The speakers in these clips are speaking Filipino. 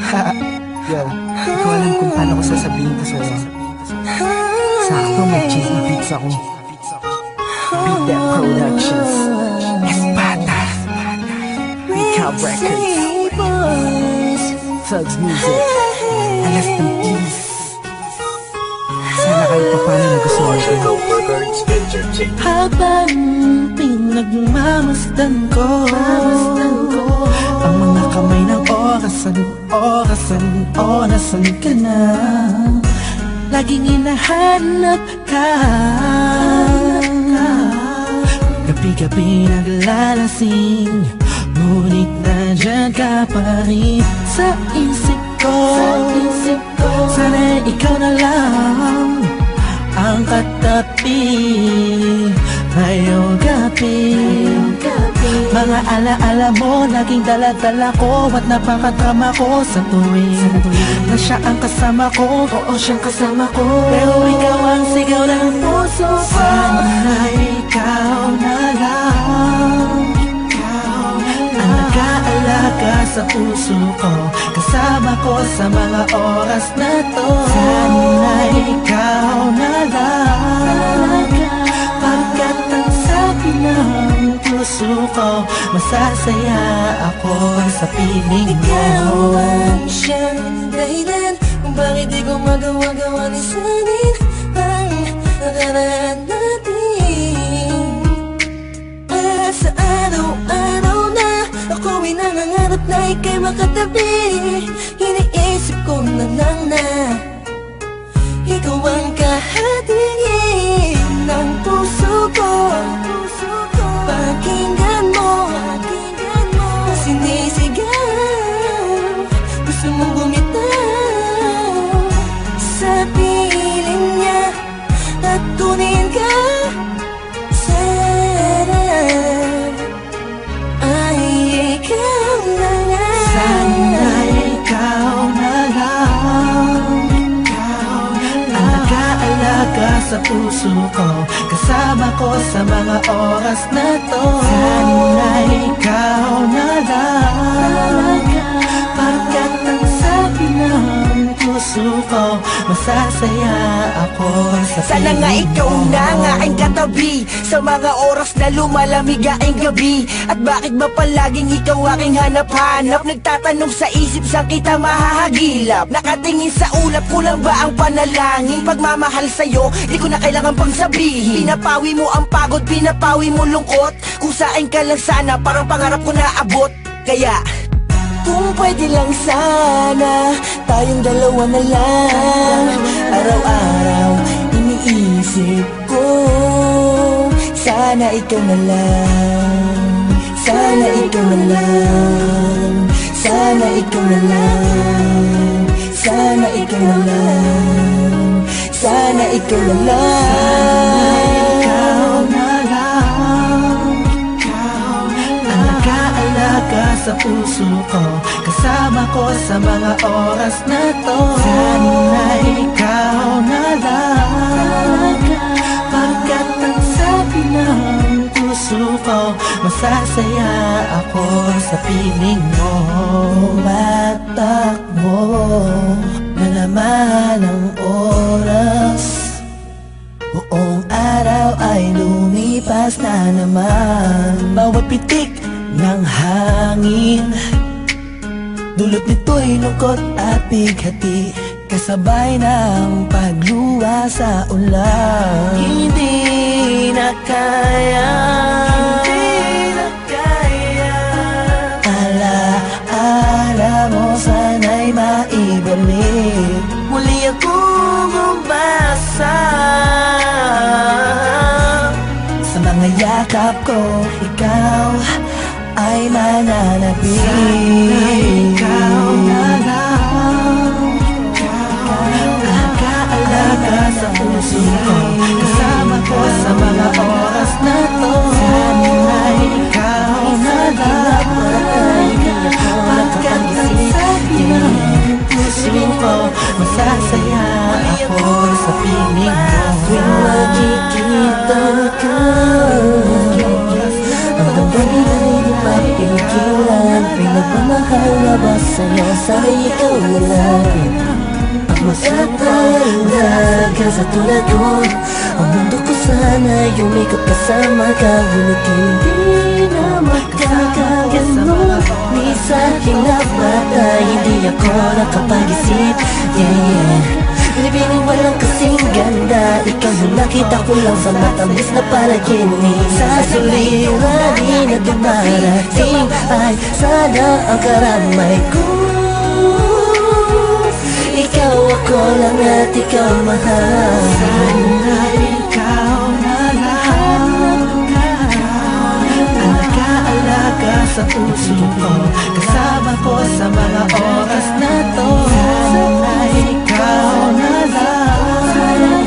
Yo, di ko alam kung paano ko sasabihin to sa'yo. Sakto may cheesy beats ako. Beat That Productions, Espada, Recap Records, Thugs Music, Alas ng Peace. Sana kayo pa paano nagustuhan ko. Habang pinagmamasdan ko ang mga kamay ng orasan ka na. Laging hinahanap ka, gabi-gabi naglalasing, ngunit nandyan ka pa rin sa isip ko. Sana ikaw na lang ang katabi ngayong gabi. Mga alaala mo laging dala-dala ko, at napakatrama ko sa tuwing na siya ang kasama ko. Oo, siyang kasama ko, pero ikaw ang sigaw ng puso ko. Sana ikaw na lang ang nag-aalaga sa puso ko, kasama ko sa mga oras na to. Sana ikaw na lang, pagkat ang sabi ng puso ko, masasaya ako sa piling mo. Ikaw ang siyang dahilan kung bakit di ko magawa-gawa ni sanin ang nakaraan natin. At sa araw-araw na ako'y nangangarap na ika'y makatabi, iniisip ko na lang na ikaw ang kahatiin ng puso ko. Pakinggan mo ang sinisigaw, gusto mong bumitaw sa piling niya at kunin ka. Sana ay ikaw na lang. Sana ikaw na lang ang nag-aalaga sa puso ko, kasama ko sa mga oras na to. Sana ikaw na lang, pagkat ang sabi ng puso ko, masasaya ako sa piling mo. Sana nga ikaw na nga ang katabi sa mga oras na lumalamig ang gabi. At bakit ba palaging ikaw aking hanap-hanap? Nagtatanong sa isip, saan kita mahahagilap? Nakatingin sa ulap, kulang ba ang panalangin? Pagmamahal sa'yo, di ko na kailangan pang sabihin. Pinapawi mo ang pagod, pinapawi mo lungkot. Kung saan ka lang sana, parang pangarap ko na abot. Kaya kung pwede lang sana, tayong dalawa na lang. Araw-araw iniisip ko, sana ikaw na lang. Sana ikaw na lang. Sana ikaw na lang. Sana ikaw na lang. Sana ikaw na lang. Ikaw na lang ang nag-aalaga sa puso ko, kasama ko sa mga oras na to. Sana ikaw na lang, pagkat ang sabi ng puso ko, masasaya ako sa piling mo. Tumatakbo na naman ang oras, buong araw ay lumipas na naman. Bawat pitik ng hangin, dulot nito'y lungkot at bighati, kasabay ng pagluwa sa ulan. hindi na kaya. Alaala mo sana'y maibalik, Muli akong umasa sa mga yakap ko, ikaw ay mananatili. Sana ikaw na lang ang nag-aalaga sa puso ko, kasama ko sa mga oras na to. Sana ikaw na lang, pagkat ang sabi ng puso ko, masasaya ako sa piling mo. Tuwing nakikita ka, ang damdamin ay di mapigilan. Pinagmamahal na ba sa'yo Sana'y ikaw na lang ang masatalaga sa tulad ko. Ang mundo ko sana'y umikot kasama ka, ngunit hindi na magkakaganon. Ni sa aking labata, hindi ako nakapag-isip. Binibining walang kasing ganda, ikaw yung nakita ko lang sa matamis na panaginip. Sa suliranin na dumarating ay sana ang karamay ko. Ikaw ako lang at ikaw mahal. Sana ikaw na lang alaga sa puso ko, kasama ko sa mga oras na to. Sana ikaw na lang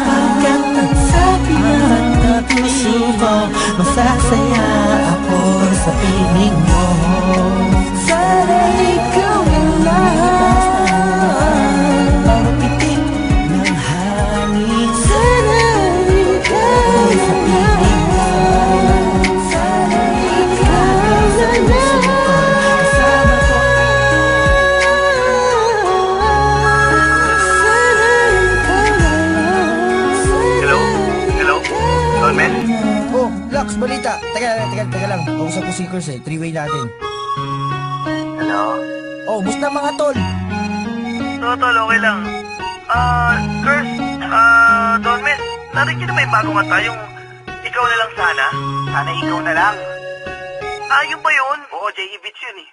pagkat ang sabi ng puso ko, masasaya ako sa piling mo. Sana ikaw na lang bawat pitik ng hangin, sana ikaw na lang. Oh, Lux, balita. Teka lang. Kausap ko si Kurs eh. Three-way natin. Hello? Oh, musta mga tol? Tol, okay lang. Kurs, Don Miss, narinig na may bago nga tayong ikaw na lang sana? Sana ikaw na lang. Yung ba yun? Oo, J.E. Beats yun eh.